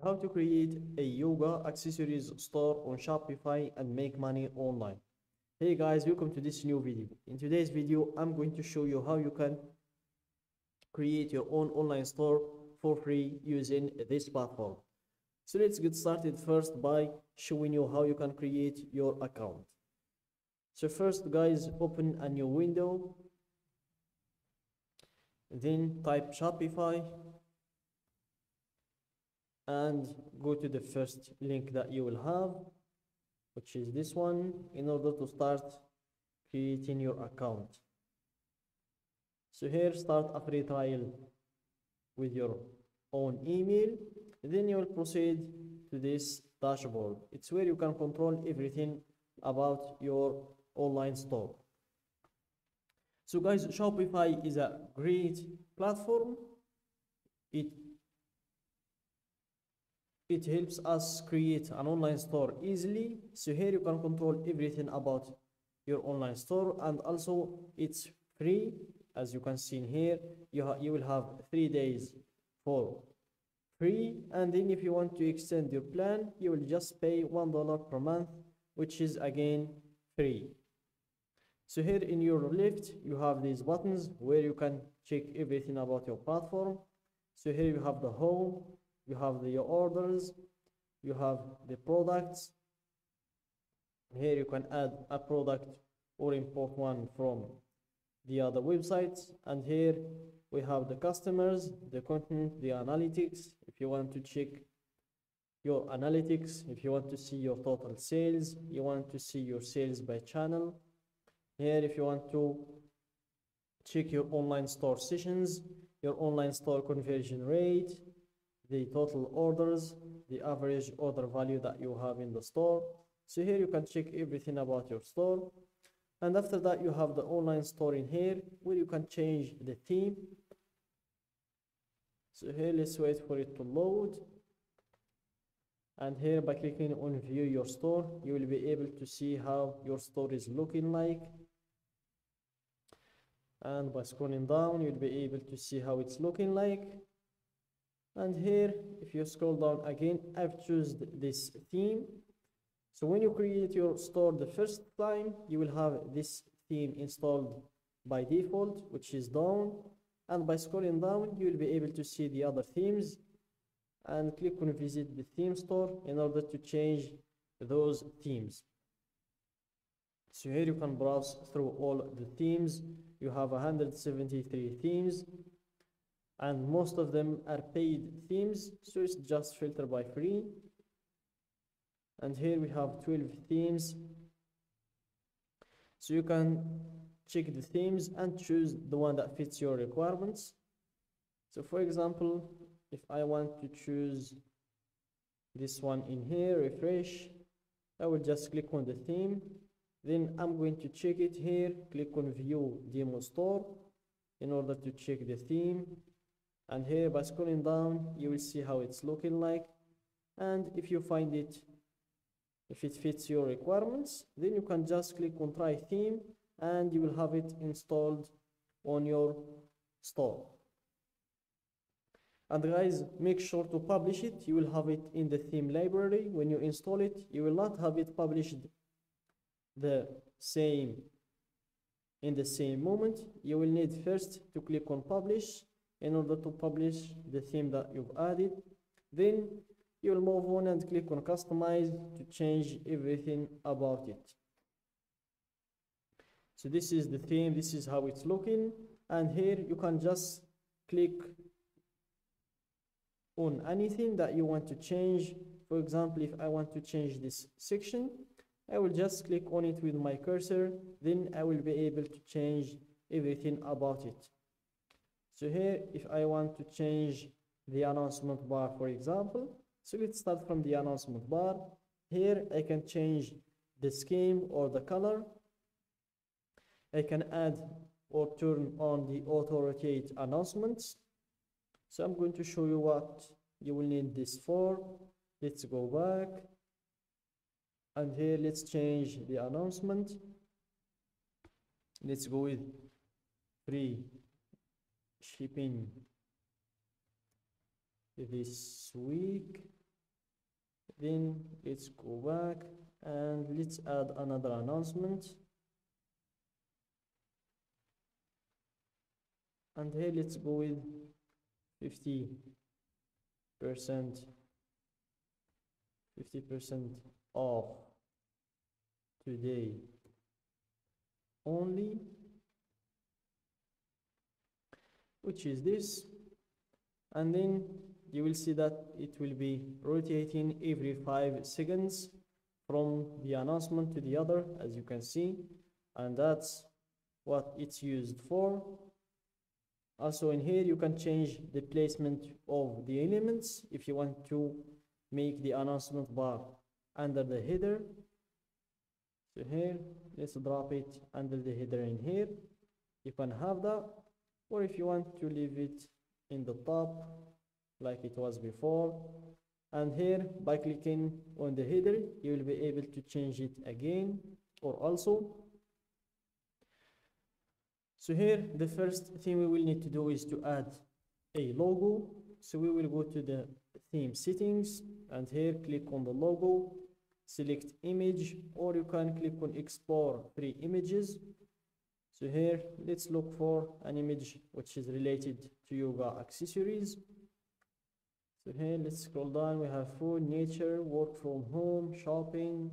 How to create a yoga accessories store on Shopify and make money online. Hey guys, welcome to this new video. In today's video, I'm going to show you how you can create your own online store for free using this platform. So let's get started first by showing you how you can create your account. So first guys, open a new window, then type Shopify and go to the first link that you will have, which is this one, in order to start creating your account. So here, start a free trial with your own email. Then you will proceed to this dashboard. It's where you can control everything about your online store. So guys, Shopify is a great platform. It helps us create an online store easily. So here you can control everything about your online store, and also it's free. As you can see in here, you will have 3 days for free, and then if you want to extend your plan, you will just pay $1 per month, which is again free. So here in your left, you have these buttons where you can check everything about your platform. So here you have the home, you have the orders, you have the products. Here you can add a product or import one from the other websites, and here we have the customers, the content, the analytics. If you want to check your analytics, if you want to see your total sales, you want to see your sales by channel. Here, if you want to check your online store sessions, your online store conversion rate, the total orders, the average order value that you have in the store. So here you can check everything about your store. And after that, you have the online store in here where you can change the theme. So here, let's wait for it to load. And here, by clicking on view your store, you will be able to see how your store is looking like. And by scrolling down, you'll be able to see how it's looking like. And here, if you scroll down again, I've chosen this theme. So when you create your store the first time, you will have this theme installed by default, which is down. And by scrolling down, you will be able to see the other themes and click on visit the theme store in order to change those themes. So here you can browse through all the themes. You have 173 themes, and most of them are paid themes, so it's just filter by free. And here we have 12 themes, so you can check the themes and choose the one that fits your requirements. So for example, if I want to choose this one in here, refresh, I will just click on the theme. Then I'm going to check it here, click on view demo store in order to check the theme. And here, by scrolling down, you will see how it's looking like. And if you find it, if it fits your requirements, then you can just click on try theme and you will have it installed on your store. And guys, make sure to publish it. You will have it in the theme library. When you install it, you will not have it published in the same moment. You will need first to click on publish in order to publish the theme that you've added. Then you will move on and click on customize to change everything about it. So this is the theme, this is how it's looking, and here you can just click on anything that you want to change. For example, if I want to change this section, I will just click on it with my cursor, then I will be able to change everything about it. So here, if I want to change the announcement bar, for example, so let's start from the announcement bar. Here, I can change the scheme or the color. I can add or turn on the auto-rotate announcements. So I'm going to show you what you will need this for. Let's go back. And here, let's change the announcement. Let's go with free shipping this week. Then let's go back and let's add another announcement. And here let's go with 50% 50% off today only, which is this. And then you will see that it will be rotating every 5 seconds from the announcement to the other, as you can see, and that's what it's used for. Also in here you can change the placement of the elements if you want to make the announcement bar under the header. So here let's drop it under the header in here, you can have that, or if you want to leave it in the top like it was before. And here by clicking on the header you will be able to change it again or also. So here the first thing we will need to do is to add a logo. So we will go to the theme settings and here click on the logo, select image, or you can click on export free images. So here let's look for an image which is related to yoga accessories. So here let's scroll down, we have food, nature, work from home, shopping,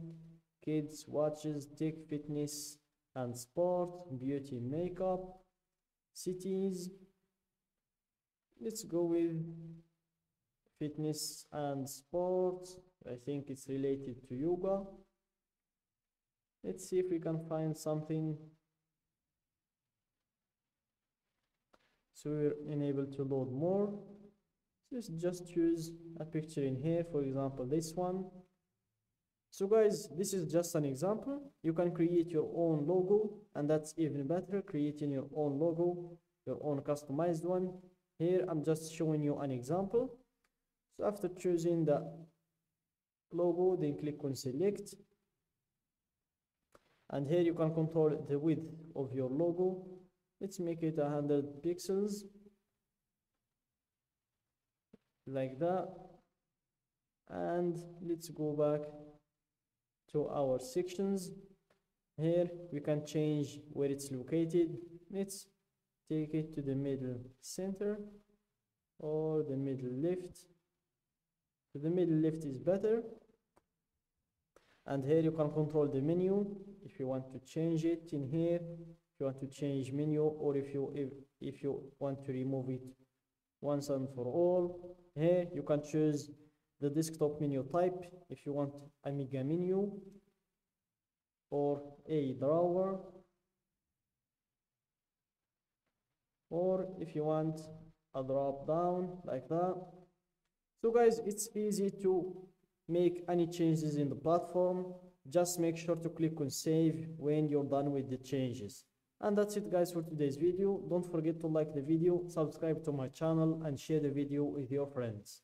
kids, watches, tech, fitness and sport, beauty, makeup, cities. Let's go with fitness and sport. I think it's related to yoga. Let's see if we can find something. So we're enabled to load more. So let's just choose a picture in here, for example this one. So guys, this is just an example. You can create your own logo, and that's even better, creating your own logo, your own customized one. Here I'm just showing you an example. So after choosing the logo, then click on select, and here you can control the width of your logo. Let's make it 100 pixels like that, and let's go back to our sections. Here we can change where it's located. Let's take it to the middle center or the middle left. So the middle left is better. And here you can control the menu if you want to change it in here, if you want to change menu, or if you want to remove it once and for all. Here you can choose the desktop menu type if you want a mega menu or a drawer, or if you want a drop down like that. So guys, it's easy to make any changes in the platform. Just make sure to click on save when you're done with the changes. And that's it guys for today's video. Don't forget to like the video, subscribe to my channel and share the video with your friends.